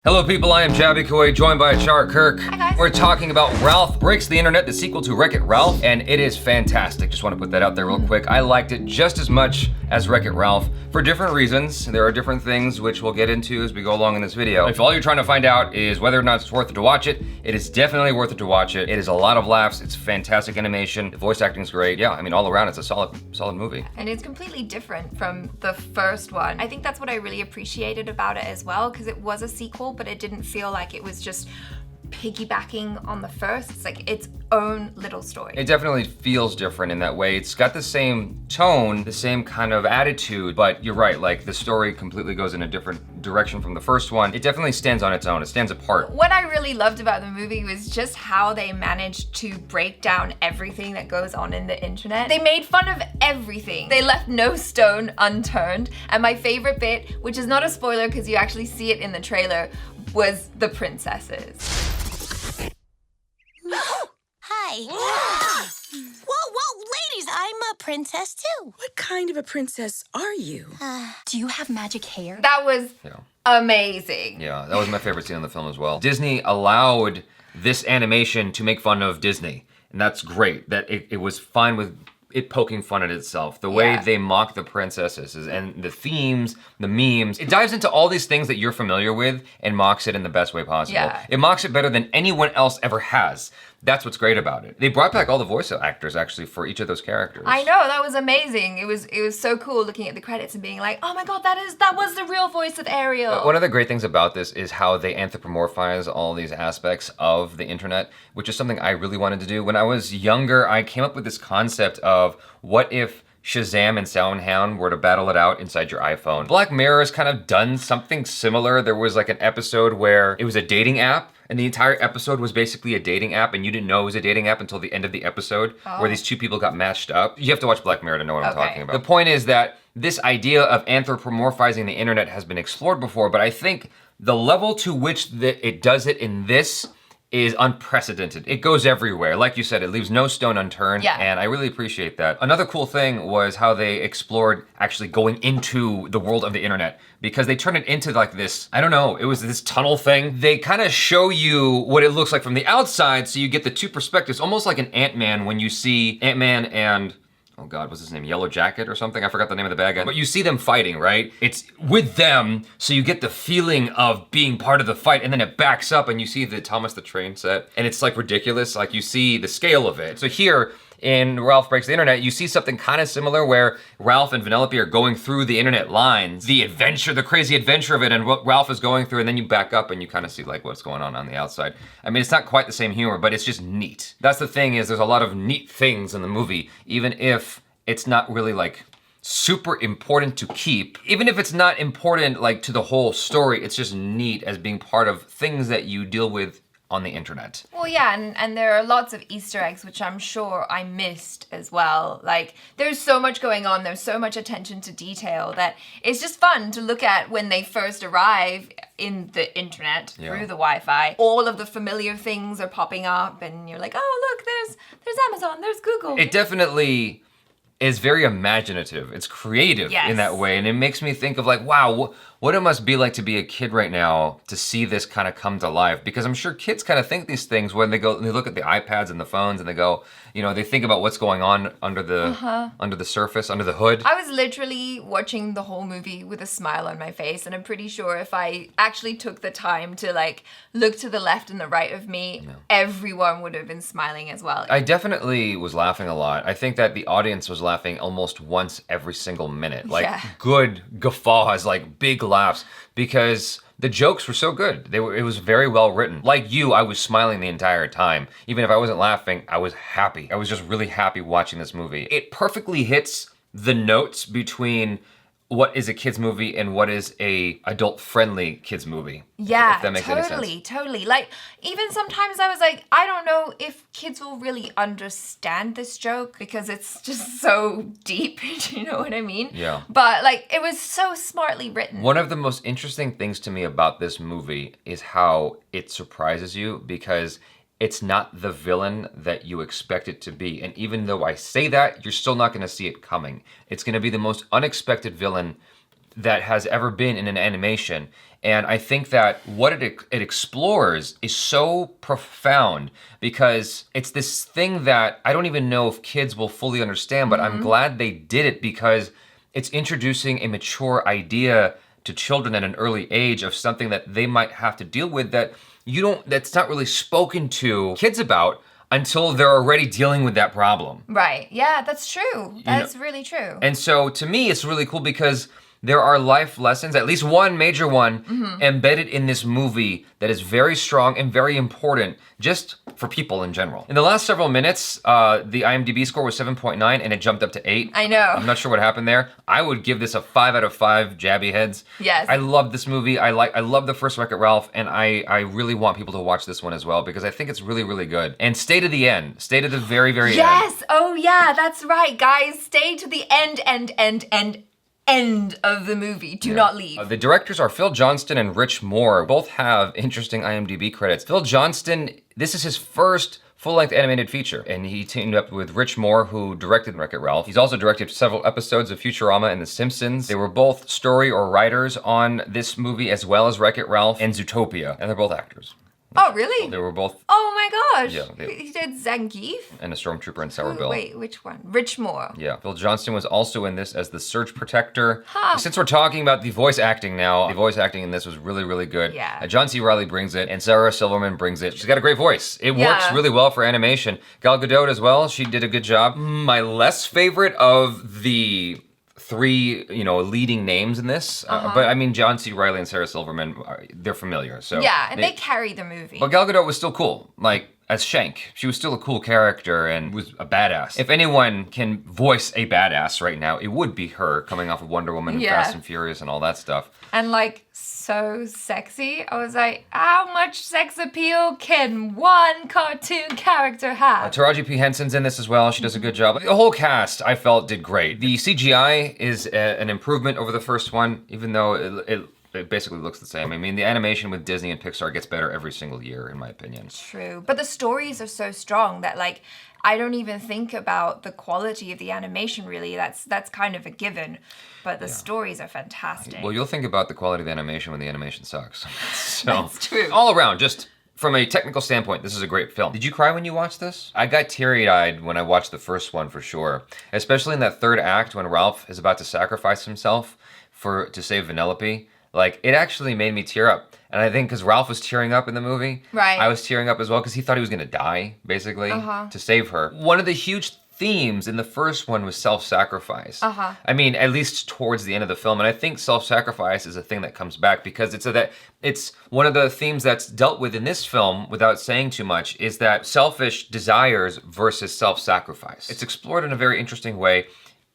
Hello people, I am Jaby Koay, joined by ACHARA KIRK. Hi guys. We're talking about Ralph Breaks the Internet, the sequel to Wreck-It Ralph, and it is fantastic. Just want to put that out there real quick. I liked it just as much as Wreck-It Ralph for different reasons. There are different things which we'll get into as we go along in this video. If all you're trying to find out is whether or not it's worth it to watch it, it is definitely worth it to watch it. It is a lot of laughs, it's fantastic animation, the voice acting is great. Yeah, I mean all around it's a solid movie. And it's completely different from the first one. I think that's what I really appreciated about it as well, because it was a sequel, but it didn't feel like it was just piggybacking on the first. It's like its own little story. It definitely feels different in that way. It's got the same tone, the same kind of attitude, but you're right, like the story completely goes in a different direction from the first one. It definitely stands on its own, it stands apart. What I really loved about the movie was just how they managed to break down everything that goes on in the internet. They made fun of everything. They left no stone unturned. And my favorite bit, which is not a spoiler because you actually see it in the trailer, was the princesses. Hi. Whoa, ladies, I'm a princess too. What kind of a princess are you? Do you have magic hair? That was amazing. Yeah, that was my favorite scene in the film as well. Disney allowed this animation to make fun of Disney, and that's great. That it was fine with it poking fun at itself. The way they mock the princesses and the themes, the memes. It dives into all these things that you're familiar with and mocks it in the best way possible. Yeah. It mocks it better than anyone else ever has. That's what's great about it. They brought back all the voice actors actually for each of those characters. I know, that was amazing. It was so cool looking at the credits and being like, oh my god, that was the real voice of Ariel. One of the great things about this is how they anthropomorphize all these aspects of the internet, which is something I really wanted to do. When I was younger, I came up with this concept of what if Shazam and Soundhound were to battle it out inside your iPhone. Black Mirror has kind of done something similar. There was like an episode where it was a dating app, and the entire episode was basically a dating app, and you didn't know it was a dating app until the end of the episode, where these two people got matched up. You have to watch Black Mirror to know what I'm talking about. The point is that this idea of anthropomorphizing the internet has been explored before, but I think the level to which it does it in this is unprecedented. It goes everywhere. Like you said, it leaves no stone unturned, and I really appreciate that. Another cool thing was how they explored actually going into the world of the internet, because they turned it into like this, I don't know, it was this tunnel thing. They kind of show you what it looks like from the outside, so you get the two perspectives, almost like an Ant-Man when you see Ant-Man and oh God, what's his name? Yellow Jacket or something? I forgot the name of the bad guy. But you see them fighting, right? It's with them, so you get the feeling of being part of the fight, and then it backs up and you see the Thomas the Train set, and it's like ridiculous, like you see the scale of it. So here, in Ralph Breaks the Internet, you see something kind of similar where Ralph and Vanellope are going through the internet lines, the adventure, the crazy adventure of it, and what Ralph is going through, and then you back up and you kind of see like what's going on the outside. I mean, it's not quite the same humor, but it's just neat. That's the thing, is there's a lot of neat things in the movie, even if it's not really like super important to keep. Even if it's not important like to the whole story, it's just neat as being part of things that you deal with on the internet. Well, yeah, and there are lots of Easter eggs, which I'm sure I missed as well. Like, there's so much going on, there's so much attention to detail that it's just fun to look at when they first arrive in the internet through the Wi-Fi. All of the familiar things are popping up, and you're like, oh, look, there's Amazon, there's Google. It definitely is very imaginative. It's creative in that way, and it makes me think of like, wow, what it must be like to be a kid right now to see this kind of come to life. Because I'm sure kids kind of think these things when they go and they look at the iPads and the phones and they go, you know, they think about what's going on under the surface, under the hood. I was literally watching the whole movie with a smile on my face, and I'm pretty sure if I actually took the time to like look to the left and the right of me, everyone would have been smiling as well. I definitely was laughing a lot. I think that the audience was laughing almost once every single minute. Like good guffaws, like big laughs, because the jokes were so good. It was very well written. Like you, I was smiling the entire time. Even if I wasn't laughing, I was happy. I was just really happy watching this movie. It perfectly hits the notes between what is a kids movie and what is a adult-friendly kids movie. Yeah, if that makes any sense. Totally. Like, even sometimes I was like, I don't know if kids will really understand this joke because it's just so deep, you know what I mean? Yeah. But like, it was so smartly written. One of the most interesting things to me about this movie is how it surprises you, because it's not the villain that you expect it to be. And even though I say that, you're still not gonna see it coming. It's gonna be the most unexpected villain that has ever been in an animation. And I think that what it explores is so profound because it's this thing that I don't even know if kids will fully understand, but I'm glad they did it because it's introducing a mature idea to children at an early age of something that they might have to deal with that's not really spoken to kids about until they're already dealing with that problem. Right. Yeah, that's true. That's really true. And so to me, it's really cool because there are life lessons, at least one major one, embedded in this movie that is very strong and very important just for people in general. In the last several minutes, the IMDb score was 7.9 and it jumped up to 8. I know. I'm not sure what happened there. I would give this a 5 out of 5 Jaby heads. Yes. I love this movie. I love the first Wreck-It Ralph, and I really want people to watch this one as well because I think it's really, really good. And stay to the end. Stay to the very, very end. Yes. Oh, yeah, that's right, guys. Stay to the end of the movie. Do not leave. The directors are Phil Johnston and Rich Moore. Both have interesting IMDb credits. Phil Johnston, this is his first full-length animated feature, and he teamed up with Rich Moore, who directed Wreck-It Ralph. He's also directed several episodes of Futurama and The Simpsons. They were both story or writers on this movie, as well as Wreck-It Ralph and Zootopia, and they're both actors. Oh, really? They were both. Oh my gosh. Yeah, He did Zangief? And a stormtrooper in Sour Bill. Wait, which one? Rich Moore. Yeah, Phil Johnston was also in this as the Surge Protector. Since we're talking about the voice acting now, the voice acting in this was really, really good. Yeah. John C. Reilly brings it, and Sarah Silverman brings it. She's got a great voice. It works really well for animation. Gal Gadot as well, she did a good job. My less favorite of the 3, leading names in this, but I mean, John C. Reilly and Sarah Silverman, they're familiar, so. Yeah, and they carry the movie. But Gal Gadot was still cool. Like, as Shank, she was still a cool character and was a badass. If anyone can voice a badass right now, it would be her, coming off of Wonder Woman and Fast and Furious and all that stuff. And like, so sexy. I was like, how much sex appeal can one cartoon character have? Taraji P. Henson's in this as well. She does a good job. The whole cast, I felt, did great. The CGI is an improvement over the first one, even though it basically looks the same. I mean, the animation with Disney and Pixar gets better every single year, in my opinion. True. But the stories are so strong that, like, I don't even think about the quality of the animation, really. That's kind of a given. But the stories are fantastic. Well, you'll think about the quality of the animation when the animation sucks. So, that's true. All around, just from a technical standpoint, this is a great film. Did you cry when you watched this? I got teary-eyed when I watched the first one, for sure. Especially in that third act when Ralph is about to sacrifice himself to save Vanellope. Like, it actually made me tear up. And I think because Ralph was tearing up in the movie, I was tearing up as well because he thought he was going to die, basically, to save her. One of the huge themes in the first one was self-sacrifice. I mean, at least towards the end of the film. And I think self-sacrifice is a thing that comes back because it's one of the themes that's dealt with in this film, without saying too much, is that selfish desires versus self-sacrifice. It's explored in a very interesting way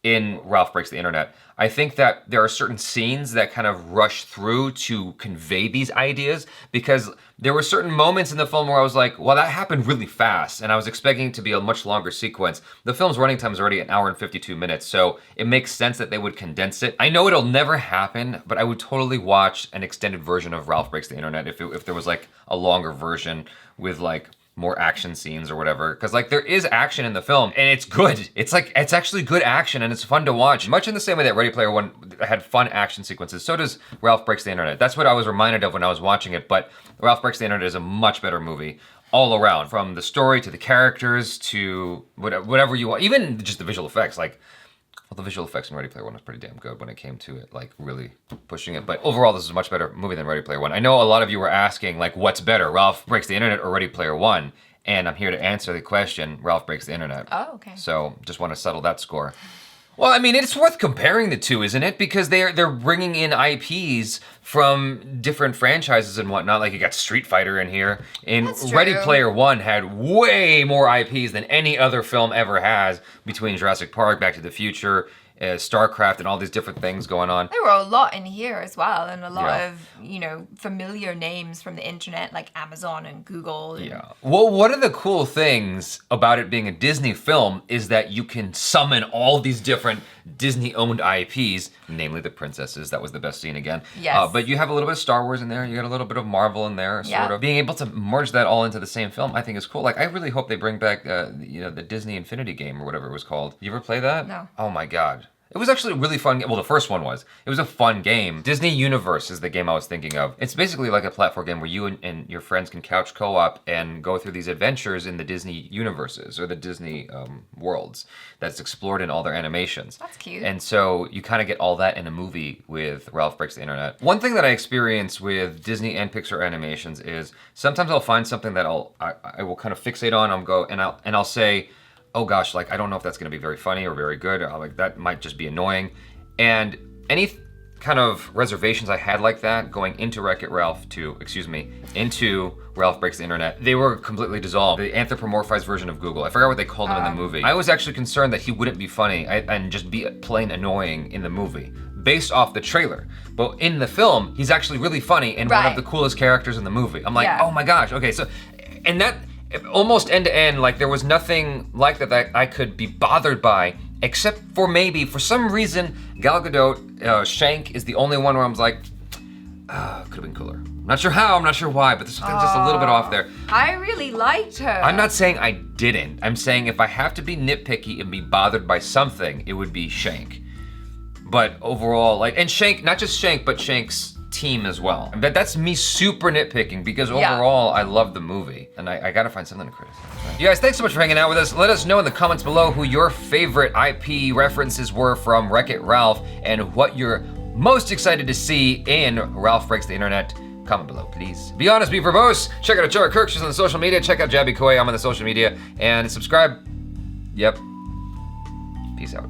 in Ralph Breaks the Internet. I think that there are certain scenes that kind of rush through to convey these ideas because there were certain moments in the film where I was like, well, that happened really fast, and I was expecting it to be a much longer sequence. The film's running time is already 1 hour and 52 minutes, so it makes sense that they would condense it. I know it'll never happen, but I would totally watch an extended version of Ralph Breaks the Internet if there was like a longer version with like more action scenes or whatever, because like there is action in the film and it's good. It's actually good action and it's fun to watch. Much in the same way that Ready Player One had fun action sequences, so does Ralph Breaks the Internet. That's what I was reminded of when I was watching it, but Ralph Breaks the Internet is a much better movie all around, from the story to the characters to whatever you want, even just the visual effects. Like, well, the visual effects in Ready Player One was pretty damn good when it came to it, like really pushing it. But overall, this is a much better movie than Ready Player One. I know a lot of you were asking, like, what's better, Ralph Breaks the Internet or Ready Player One? And I'm here to answer the question, Ralph Breaks the Internet. Oh, okay. So just want to settle that score. Well, I mean, it's worth comparing the two, isn't it? Because they're bringing in IPs from different franchises and whatnot. Like, you got Street Fighter in here. And Ready Player One had way more IPs than any other film ever has, between Jurassic Park, Back to the Future, StarCraft, and all these different things going on. There were a lot in here as well, and a lot of, familiar names from the internet, like Amazon and Google. Yeah. Well, one of the cool things about it being a Disney film is that you can summon all these different Disney-owned IPs, namely the princesses. That was the best scene again. Yes. But you have a little bit of Star Wars in there. You got a little bit of Marvel in there, sort of. Being able to merge that all into the same film, I think is cool. Like, I really hope they bring back, the Disney Infinity game or whatever it was called. You ever play that? No. Oh my God. It was actually a really fun game. Well, the first one was. It was a fun game. Disney Universe is the game I was thinking of. It's basically like a platform game where you and your friends can couch co-op and go through these adventures in the Disney universes or the Disney worlds that's explored in all their animations. That's cute. And so you kind of get all that in a movie with Ralph Breaks the Internet. One thing that I experience with Disney and Pixar animations is sometimes I'll find something that I will kind of fixate on. I'll say, oh gosh, like I don't know if that's gonna be very funny or very good. Or like that might just be annoying. And any kind of reservations I had like that going into into Ralph Breaks the Internet, they were completely dissolved. The anthropomorphized version of Google. I forgot what they called him in the movie. I was actually concerned that he wouldn't be funny and just be plain annoying in the movie, based off the trailer. But in the film, he's actually really funny and one of the coolest characters in the movie. I'm like, oh my gosh, okay, so, and that, almost end to end, like there was nothing like that I could be bothered by, except for maybe, for some reason, Gal Gadot, Shank is the only one where I was like, could have been cooler. I'm not sure how, I'm not sure why, but there's something just a little bit off there. I really liked her. I'm not saying I didn't. I'm saying if I have to be nitpicky and be bothered by something, it would be Shank. But overall, like, and Shank, not just Shank, but Shank's team as well. But that's me super nitpicking because overall I love the movie and I gotta find something to criticize. Right? You guys, thanks so much for hanging out with us. Let us know in the comments below who your favorite IP references were from Wreck-It Ralph and what you're most excited to see in Ralph Breaks the Internet. Comment below, please. Be honest, be verbose. Check out ACHARA KIRK, she's on the social media. Check out Jaby, Koay, I'm on the social media. And subscribe. Yep. Peace out.